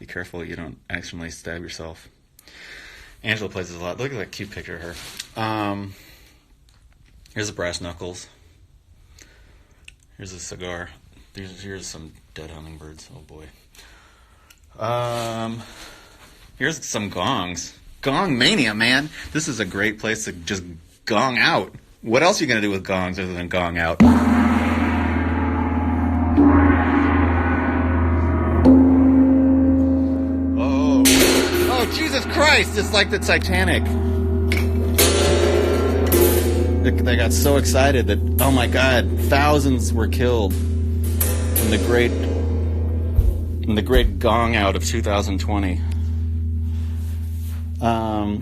Be careful you don't accidentally stab yourself. Angela plays this a lot. Look at that cute picture of her. Here's a brass knuckles. Here's a cigar. Here's some dead hummingbirds. Oh boy. Here's some gongs. Gong mania, man. This is a great place to just gong out. What else are you going to do with gongs other than gong out? Oh, Jesus Christ! It's like the Titanic. They got so excited that, oh my God, thousands were killed in the great gong out of 2020.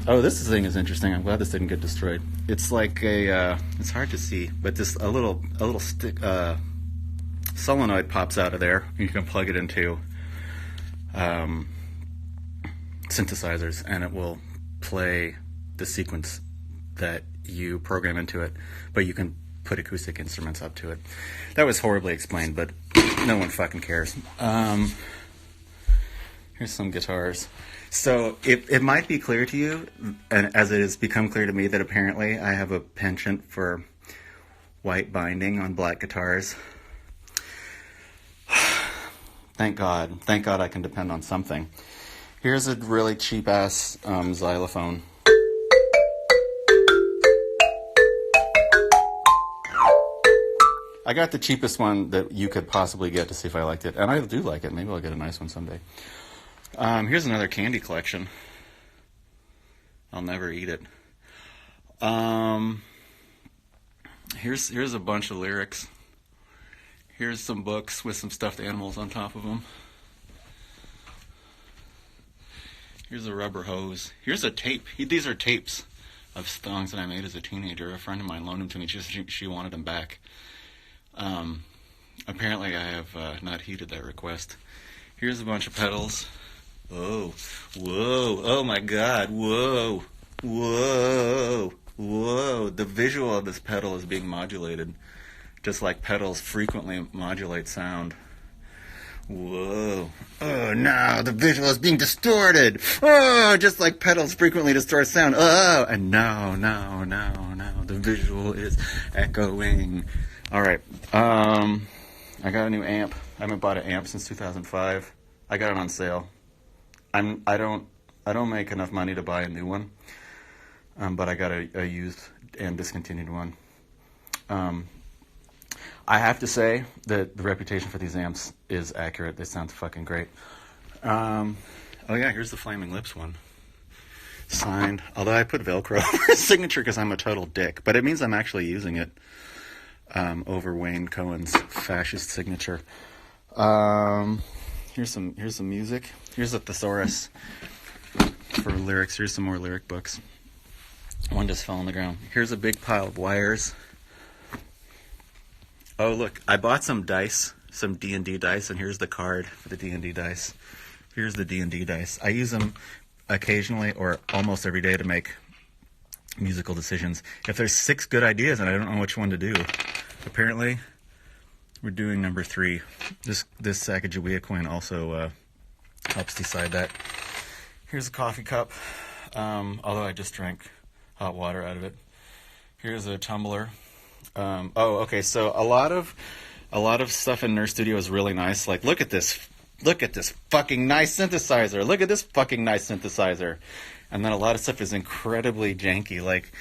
This thing is interesting. I'm glad this didn't get destroyed. It's like it's hard to see, but a little stick solenoid pops out of there. You can plug it into synthesizers, and it will play the sequence that you program into it, but you can put acoustic instruments up to it. That was horribly explained, but no one fucking cares. Here's some guitars. So it might be clear to you, and as it has become clear to me, that apparently I have a penchant for white binding on black guitars. Thank God I can depend on something. Here's a really cheap-ass xylophone. I got the cheapest one that you could possibly get to see if I liked it, and I do like it. Maybe I'll get a nice one someday. Here's another candy collection. I'll never eat it. Here's a bunch of lyrics. Here's some books with some stuffed animals on top of them. Here's a rubber hose. Here's a tape. These are tapes of songs that I made as a teenager. A friend of mine loaned them to me. She wanted them back. Apparently I have not heeded that request. Here's a bunch of pedals. Oh, whoa, oh my God, whoa, whoa, whoa. The visual of this pedal is being modulated, just like pedals frequently modulate sound. Whoa. Oh no, the visual is being distorted. Oh, just like pedals frequently distort sound. Oh, and no, the visual is echoing. All right, I got a new amp. I haven't bought an amp since 2005. I got it on sale. I don't make enough money to buy a new one, but I got a used and discontinued one. I have to say that the reputation for these amps is accurate. They sound fucking great. Oh yeah, here's the Flaming Lips one. Signed, although I put Velcro over his signature because I'm a total dick, but it means I'm actually using it over Wayne Cohen's fascist signature. Here's some music. Here's a thesaurus for lyrics. Here's some more lyric books. One just fell on the ground. Here's a big pile of wires. Oh, look, I bought some dice, some D&D dice, and here's the card for the D&D dice. Here's the D&D dice. I use them occasionally or almost every day to make musical decisions. If there's 6 good ideas and I don't know which one to do, apparently we're doing number 3. This Sacagawea coin also helps decide that. Here's a coffee cup, although I just drank hot water out of it. Here's a tumbler. Okay, so a lot of stuff in Nurse Studio is really nice. Like, look at this fucking nice synthesizer. Look at this fucking nice synthesizer. And then a lot of stuff is incredibly janky. Like,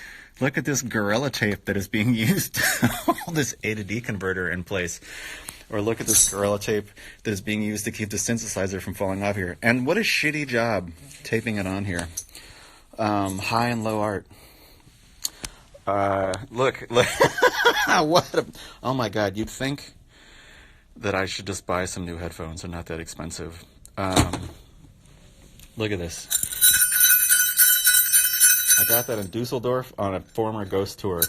look at this Gorilla Tape that is being used to hold this A to D converter in place. Or look at this Gorilla Tape that is being used to keep the synthesizer from falling off here. And what a shitty job taping it on here. High and low art. Look. Oh my God, you'd think that I should just buy some new headphones. They're not that expensive. Look at this. I got that in Dusseldorf on a former Ghost tour.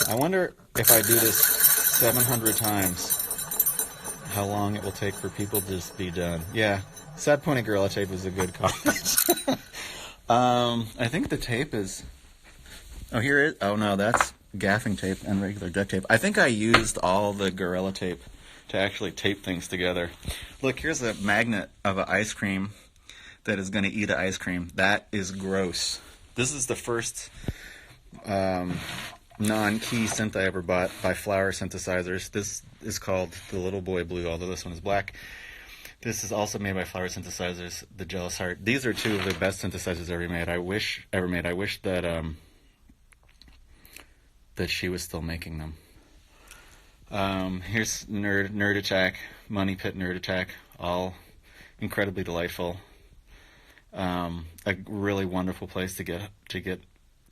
I wonder if I do this 700 times, how long it will take for people to just be done. Yeah, Sad Pony Gorilla Tape is a good comment. I think the tape is Oh, here it is. Oh, no, that's gaffing tape and regular duct tape. I think I used all the Gorilla tape to actually tape things together. Look, here's a magnet of an ice cream that is going to eat an ice cream. That is gross. This is the first non-key synth I ever bought by Flower Synthesizers. This is called the Little Boy Blue, although this one is black. This is also made by Flower Synthesizers, the Jealous Heart. These are two of the best synthesizers ever made. I wish that that she was still making them. Here's Nerd Attack, Money Pit Nerd Attack, all incredibly delightful. A really wonderful place to get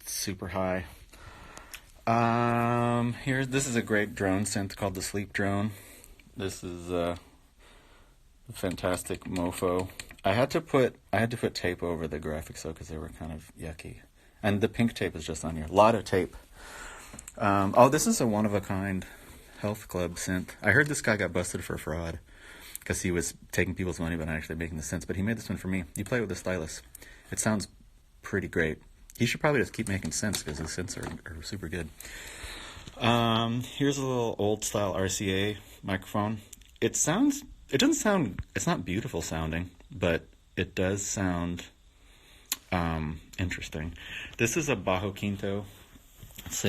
super high. This is a great drone synth called the Sleep Drone. This is a fantastic mofo. I had to put tape over the graphics though because they were kind of yucky, and the pink tape is just on here. A lot of tape. This is a one-of-a-kind health club synth. I heard this guy got busted for fraud because he was taking people's money but not actually making the synths. But he made this one for me. You play with the stylus. It sounds pretty great. He should probably just keep making synths because his synths are super good. Here's a little old-style RCA microphone. It's not beautiful sounding, but it does sound interesting. This is a Bajo Quinto. It's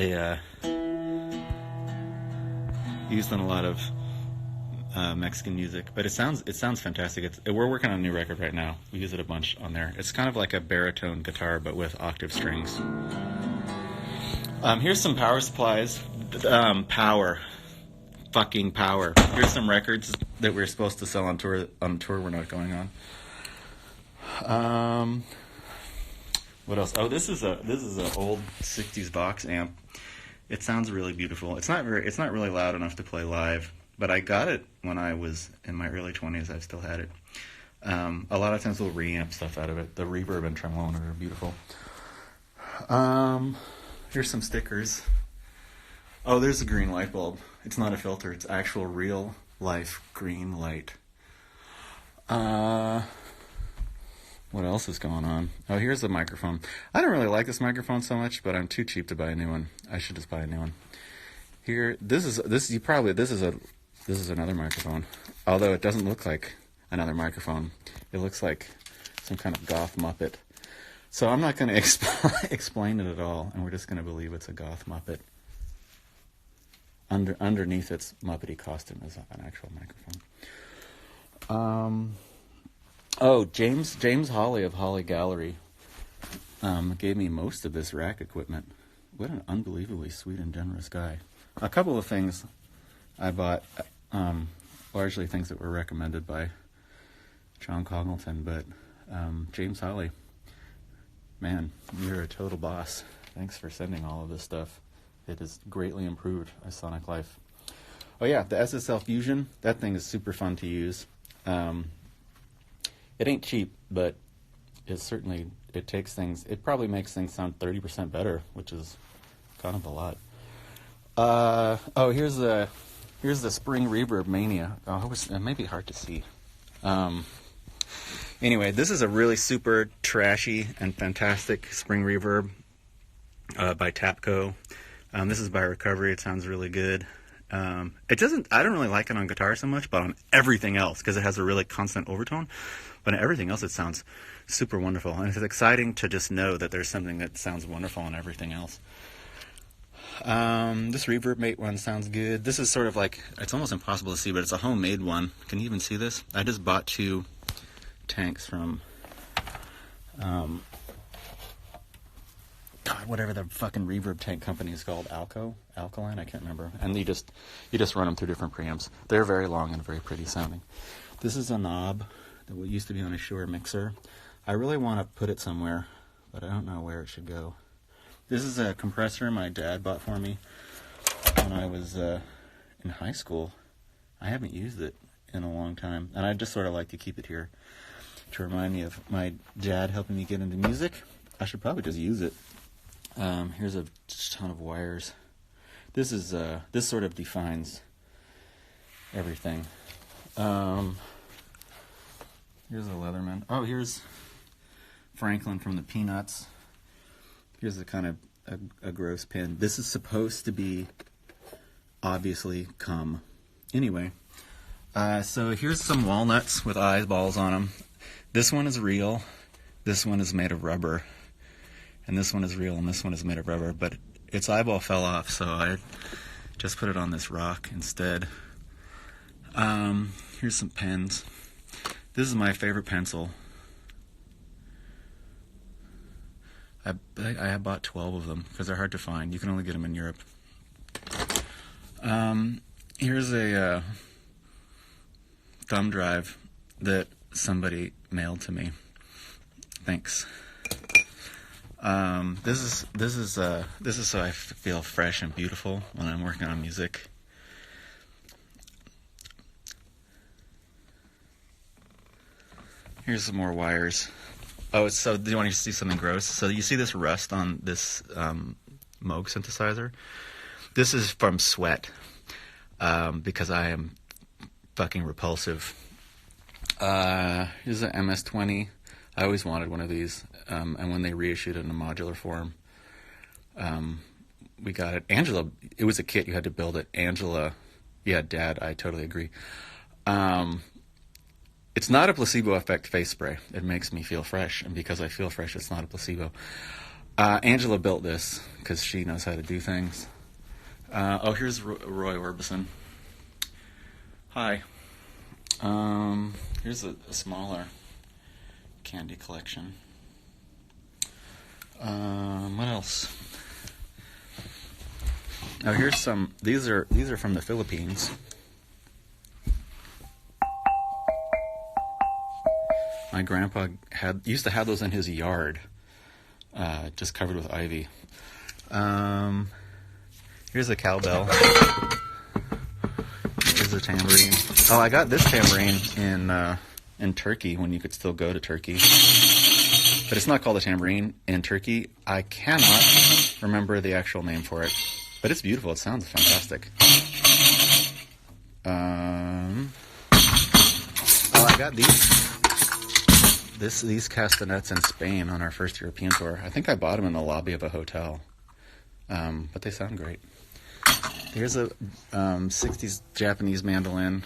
used in a lot of Mexican music, but it sounds fantastic. We're working on a new record right now. We use it a bunch on there. It's kind of like a baritone guitar, but with octave strings. Here's some power supplies. Fucking power. Here's some records that we're supposed to sell on tour. We're not going on. What else? Oh, this is a old '60s box amp. It sounds really beautiful. It's not really loud enough to play live, but I got it when I was in my early 20s. I've still had it. A lot of times we'll reamp stuff out of it. The reverb and tremolo are beautiful. Here's some stickers. Oh, there's a green light bulb. It's not a filter. It's actual real life green light. What else is going on? Oh, here's the microphone. I don't really like this microphone so much, but I'm too cheap to buy a new one. I should just buy a new one. Here, this is another microphone. Although it doesn't look like another microphone. It looks like some kind of goth Muppet. So I'm not going to explain it at all, and we're just going to believe it's a goth Muppet. Underneath its Muppety costume is an actual microphone. James Hawley of Hawley Gallery gave me most of this rack equipment. What an unbelievably sweet and generous guy. A couple of things I bought, largely things that were recommended by John Congleton, but James Hawley, man, you're a total boss. Thanks for sending all of this stuff. It has greatly improved my sonic life. Oh yeah, the SSL Fusion, that thing is super fun to use. It ain't cheap, but it probably makes things sound 30% better, which is kind of a lot. Here's the Spring Reverb Mania. It may be hard to see. Anyway, this is a really super trashy and fantastic Spring Reverb by Tapco. This is by Recovery. It sounds really good. I don't really like it on guitar so much, but on everything else, because it has a really constant overtone. But on everything else, it sounds super wonderful. And it's exciting to just know that there's something that sounds wonderful on everything else. This Reverb Mate one sounds good. This is sort of like, it's almost impossible to see, but it's a homemade one. Can you even see this? I just bought 2 tanks from, whatever the fucking reverb tank company is called, Alkaline, I can't remember. And you just run them through different preamps. They're very long and very pretty sounding. This is a knob that used to be on a Shure mixer. I really want to put it somewhere, but I don't know where it should go. This is a compressor my dad bought for me when I was in high school. I haven't used it in a long time, and I just sort of like to keep it here to remind me of my dad helping me get into music. I should probably just use it. Here's a ton of wires. This sort of defines everything. Here's a Leatherman. Oh, here's Franklin from the Peanuts. Here's the kind of a gross pin. This is supposed to be obviously cum. Anyway, so here's some walnuts with eyeballs on them. This one is real. This one is made of rubber. And this one is real, and this one is made of rubber. But its eyeball fell off, so I just put it on this rock instead. Here's some pens. This is my favorite pencil. I bought 12 of them because they're hard to find. You can only get them in Europe. Here's a thumb drive that somebody mailed to me. Thanks. This is so I feel fresh and beautiful when I'm working on music. Here's some more wires. Oh, so do you want to see something gross? So you see this rust on this Moog synthesizer? This is from sweat, because I am fucking repulsive. Here's an MS-20. I always wanted one of these, and when they reissued it in a modular form, we got it. Angela, it was a kit, you had to build it. Angela, yeah, Dad, I totally agree. It's not a placebo effect face spray. It makes me feel fresh, and because I feel fresh, it's not a placebo. Angela built this because she knows how to do things. Here's Roy Orbison. Hi. Here's a smaller candy collection. What else? Oh, here's some. These are from the Philippines. My grandpa used to have those in his yard, just covered with ivy. Here's a cowbell. Here's a tambourine. Oh, I got this tambourine in Turkey when you could still go to Turkey, but it's not called a tambourine in Turkey. I cannot remember the actual name for it, but it's beautiful. It sounds fantastic. I got these castanets in Spain on our first European tour. I think I bought them in the lobby of a hotel, but they sound great. Here's a 60s Japanese mandolin.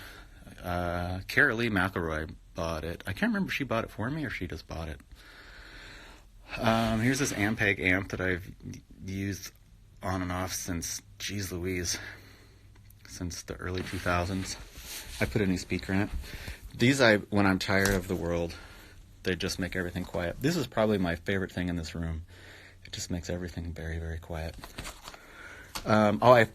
Cara Lee McElroy bought it. I can't remember if she bought it for me or she just bought it. Here's this Ampeg amp that I've used on and off since, geez Louise, since the early 2000s. I put a new speaker in it. These, when I'm tired of the world, they just make everything quiet. This is probably my favorite thing in this room. It just makes everything very, very quiet. I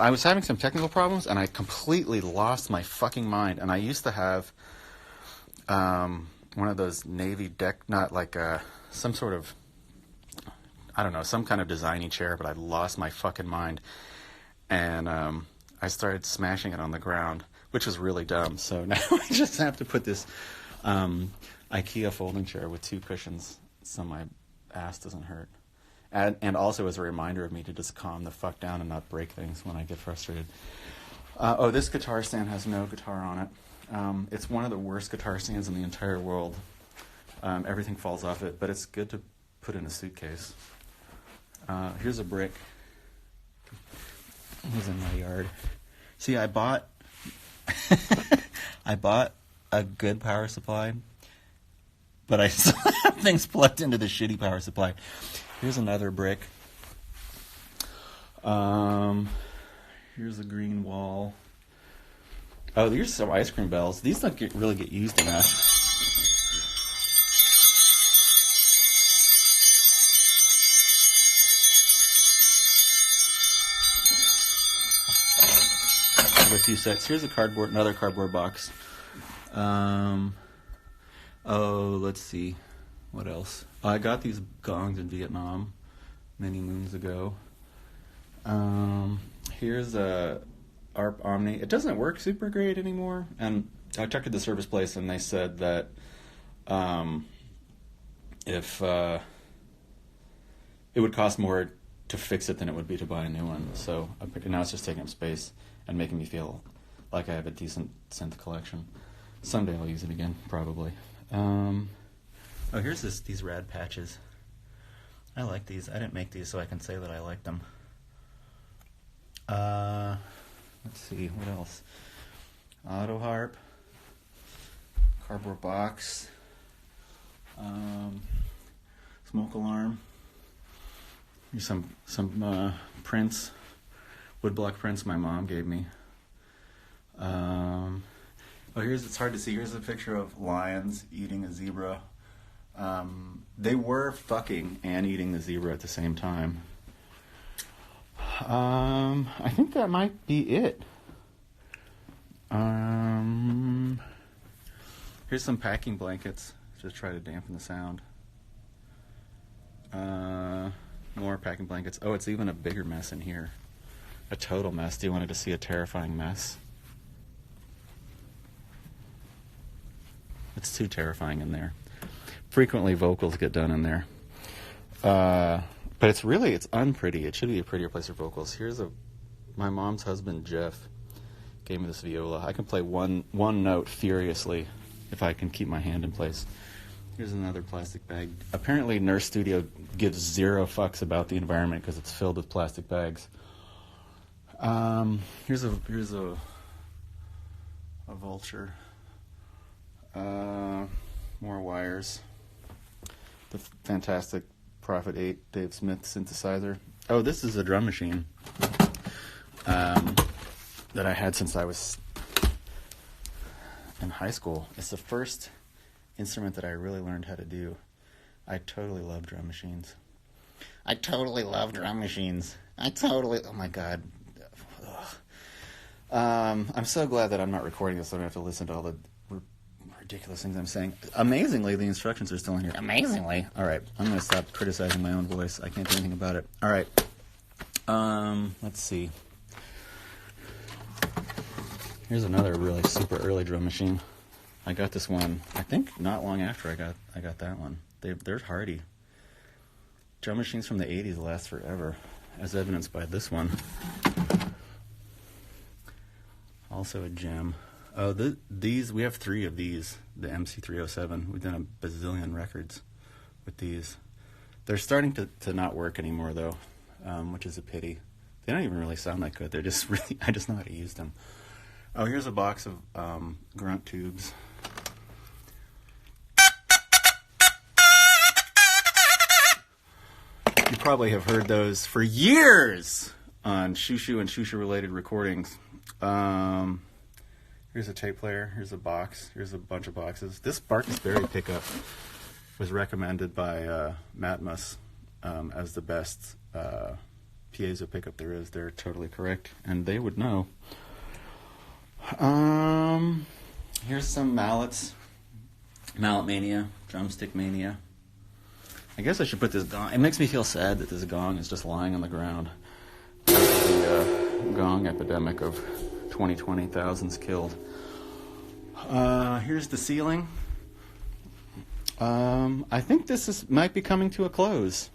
was having some technical problems, and I completely lost my fucking mind. And I used to have one of those Navy deck, not like some sort of, I don't know, some kind of designy chair, but I lost my fucking mind. And I started smashing it on the ground, which was really dumb. So now I just have to put this IKEA folding chair with 2 cushions so my ass doesn't hurt. And also as a reminder of me to just calm the fuck down and not break things when I get frustrated. This guitar stand has no guitar on it. It's one of the worst guitar stands in the entire world. Everything falls off it, but it's good to put in a suitcase. Here's a brick. It was in my yard. See, I bought a good power supply, but I still have things plugged into the shitty power supply. Here's another brick. Here's a green wall. Oh, here's some ice cream bells. These don't really get used enough. I have a few sets. Here's another cardboard box. Let's see. What else? I got these gongs in Vietnam many moons ago. Here's a ARP Omni. It doesn't work super great anymore. And I checked at the service place, and they said that if it would cost more to fix it than it would be to buy a new one. So now it's just taking up space and making me feel like I have a decent synth collection. Someday I'll use it again, probably. Here's these rad patches. I like these. I didn't make these so I can say that I like them. Let's see, what else? Auto harp, cardboard box, smoke alarm. Here's some prints, woodblock prints my mom gave me. It's hard to see. Here's a picture of lions eating a zebra. They were fucking and eating the zebra at the same time. I think that might be it. Here's some packing blankets. Just try to dampen the sound. More packing blankets. Oh, it's even a bigger mess in here. A total mess. Do you want to see a terrifying mess? It's too terrifying in there. Frequently vocals get done in there. But it's unpretty. It should be a prettier place for vocals. My mom's husband, Jeff, gave me this viola. I can play one note furiously if I can keep my hand in place. Here's another plastic bag. Apparently, Nurse Studio gives zero fucks about the environment because it's filled with plastic bags. Here's a vulture. More wires. The fantastic Prophet 8 Dave Smith synthesizer. Oh, this is a drum machine that I had since I was in high school. It's the first instrument that I really learned how to do. I totally love drum machines. Oh my God. I'm so glad that I'm not recording this so I don't have to listen to all the ridiculous things I'm saying. Amazingly, the instructions are still in here. Amazingly. All right, I'm going to stop criticizing my own voice. I can't do anything about it. All right. Let's see. Here's another really super early drum machine. I got this one, I think, not long after I got that one. They're hardy. Drum machines from the 80s last forever, as evidenced by this one. Also a gem. Oh, these, we have 3 of these, the MC307. We've done a bazillion records with these. They're starting to not work anymore, though, which is a pity. They don't even really sound that good. They're just really, I just know how to use them. Oh, here's a box of grunt tubes. You probably have heard those for years on Shushu and Shushu-related recordings. Here's a tape player. Here's a box. Here's a bunch of boxes. This Barkus Berry pickup was recommended by Matmus as the best piezo pickup there is. They're totally correct, and they would know. Here's some mallets. Mallet Mania. Drumstick Mania. I guess I should put this gong. It makes me feel sad that this gong is just lying on the ground. The gong epidemic of 2020, thousands killed. Here's the ceiling. I think this might be coming to a close.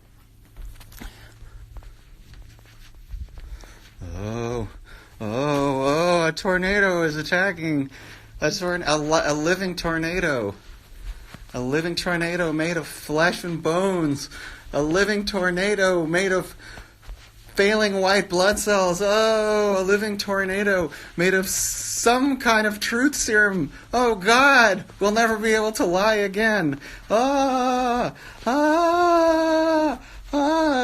Oh, a tornado is attacking. A living tornado. A living tornado made of flesh and bones. A living tornado made of failing white blood cells. Oh, a living tornado made of some kind of truth serum. Oh, God, we'll never be able to lie again. A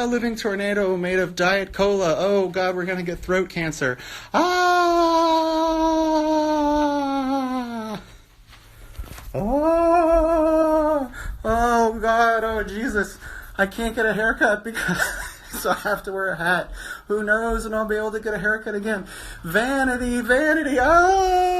living tornado made of Diet Cola. Oh, God, we're going to get throat cancer. Oh, God, oh, Jesus. I can't get a haircut because... so I have to wear a hat. Who knows? And I'll be able to get a haircut again. Vanity, vanity. Oh!